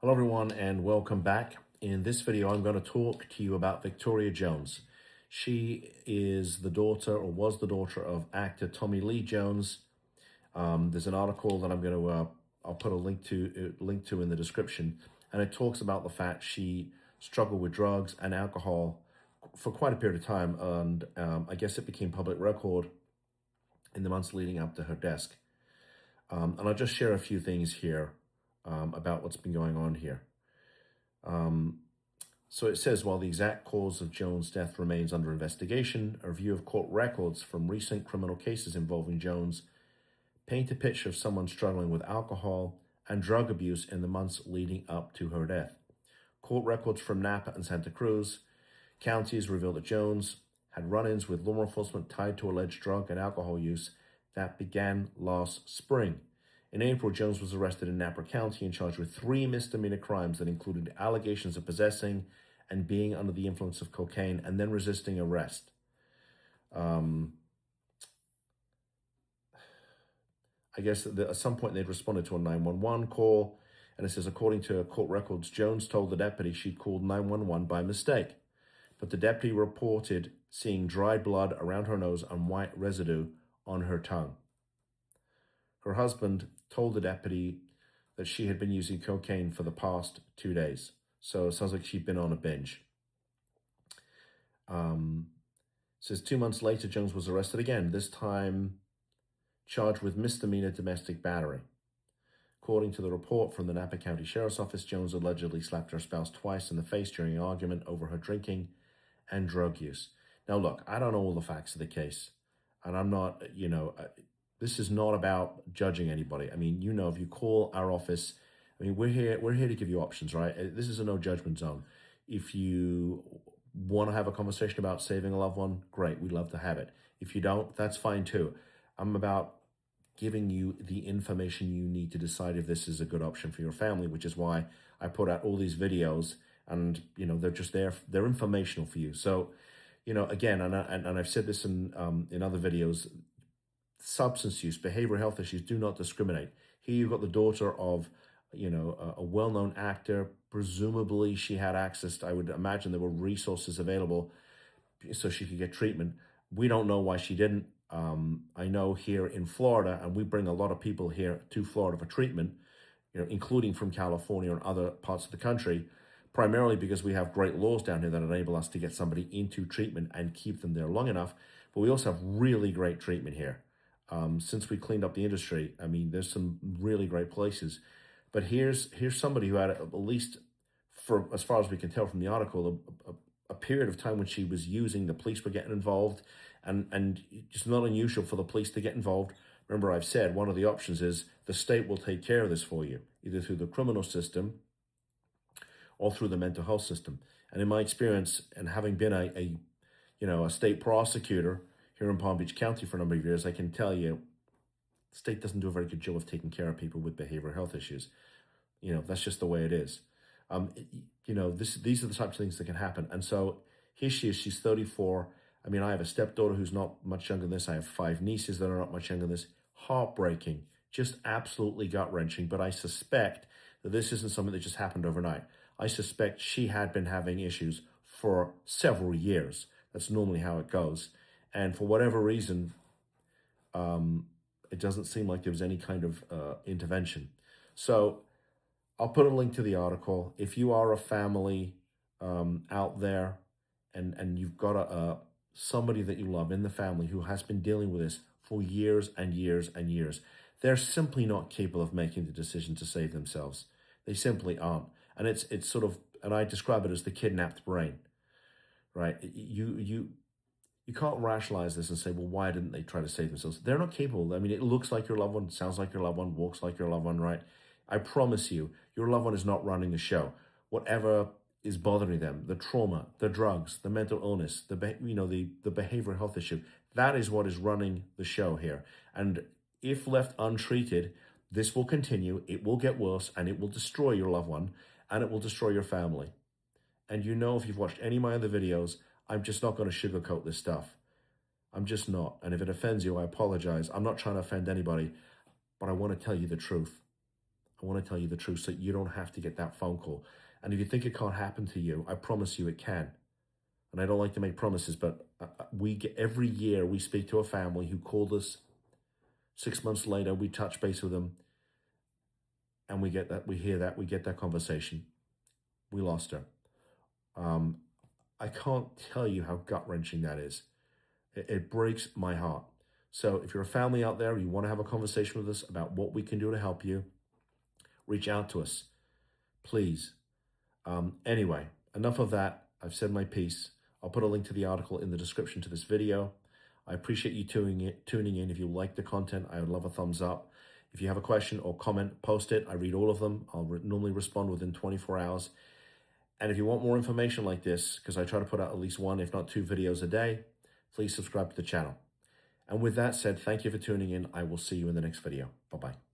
Hello everyone and welcome back. In this video I'm going to talk to you about Victoria Jones. She is the daughter or was the daughter of actor Tommy Lee Jones. There's an article that I'm going to I'll put a link to in the description, and it talks about the fact she struggled with drugs and alcohol for quite a period of time, and I guess it became public record in the months leading up to her death. And I'll just share a few things here about what's been going on here. So it says, while the exact cause of Jones' death remains under investigation, a review of court records from recent criminal cases involving Jones paint a picture of someone struggling with alcohol and drug abuse in the months leading up to her death. Court records from Napa and Santa Cruz counties reveal that Jones had run-ins with law enforcement tied to alleged drug and alcohol use that began last spring. In April, Jones was arrested in Napa County and charged with 3 misdemeanor crimes that included allegations of possessing and being under the influence of cocaine and then resisting arrest. I guess at some point they'd responded to a 911 call, and it says, according to court records, Jones told the deputy she'd called 911 by mistake, but the deputy reported seeing dried blood around her nose and white residue on her tongue. Her husband told the deputy that she had been using cocaine for the past 2 days. So it sounds like she'd been on a binge. Says 2 months later, Jones was arrested again, this time charged with misdemeanor domestic battery. According to the report from the Napa County Sheriff's Office, Jones allegedly slapped her spouse twice in the face during an argument over her drinking and drug use. Now, look, I don't know all the facts of the case, and I'm not, this is not about judging anybody. I mean, if you call our office, I mean, we're here to give you options, right? This is a no judgment zone. If you want to have a conversation about saving a loved one, great, we'd love to have it. If you don't, that's fine too. I'm about giving you the information you need to decide if this is a good option for your family, which is why I put out all these videos, and they're just there, they're informational for you. So, again, and I've said this in other videos, substance use, behavioral health issues do not discriminate. Here you've got the daughter of, a well-known actor. Presumably she had access I would imagine there were resources available so she could get treatment. We don't know why she didn't. I know here in Florida, and we bring a lot of people here to Florida for treatment, including from California and other parts of the country, primarily because we have great laws down here that enable us to get somebody into treatment and keep them there long enough. But we also have really great treatment here. Since we cleaned up the industry, I mean, there's some really great places. But here's somebody who had, at least for as far as we can tell from the article, a period of time when she was using. The police were getting involved, and it's not unusual for the police to get involved. Remember, I've said one of the options is the state will take care of this for you, either through the criminal system or through the mental health system. And in my experience, and having been a state prosecutor here in Palm Beach County for a number of years, I can tell you, the state doesn't do a very good job of taking care of people with behavioral health issues. That's just the way it is. These are the types of things that can happen. And so here she is, she's 34. I mean, I have a stepdaughter who's not much younger than this. I have 5 nieces that are not much younger than this. Heartbreaking, just absolutely gut-wrenching. But I suspect that this isn't something that just happened overnight. I suspect she had been having issues for several years. That's normally how it goes. And for whatever reason, it doesn't seem like there was any kind of intervention. So I'll put a link to the article. If you are a family out there and you've got somebody that you love in the family who has been dealing with this for years and years and years, they're simply not capable of making the decision to save themselves. They simply aren't. And it's sort of, and I describe it as the kidnapped brain, right? You can't rationalize this and say, well, why didn't they try to save themselves? They're not capable. I mean, it looks like your loved one, sounds like your loved one, walks like your loved one, right? I promise you, your loved one is not running the show. Whatever is bothering them, the trauma, the drugs, the mental illness, the behavioral health issue, that is what is running the show here. And if left untreated, this will continue, it will get worse, and it will destroy your loved one, and it will destroy your family. And if you've watched any of my other videos, I'm just not going to sugarcoat this stuff. I'm just not. And if it offends you, I apologize. I'm not trying to offend anybody, but I want to tell you the truth. I want to tell you the truth so you don't have to get that phone call. And if you think it can't happen to you, I promise you it can. And I don't like to make promises, but every year we speak to a family who called us 6 months later, we touch base with them, and we get that conversation. We lost her. I can't tell you how gut-wrenching that is. It breaks my heart. So if you're a family out there, you want to have a conversation with us about what we can do to help you, reach out to us, please. Anyway, enough of that. I've said my piece. I'll put a link to the article in the description to this video. I appreciate you tuning in. If you like the content, I would love a thumbs up. If you have a question or comment, post it. I read all of them. I'll normally respond within 24 hours. And if you want more information like this, because I try to put out at least one, if not two videos a day, please subscribe to the channel. And with that said, thank you for tuning in. I will see you in the next video. Bye-bye.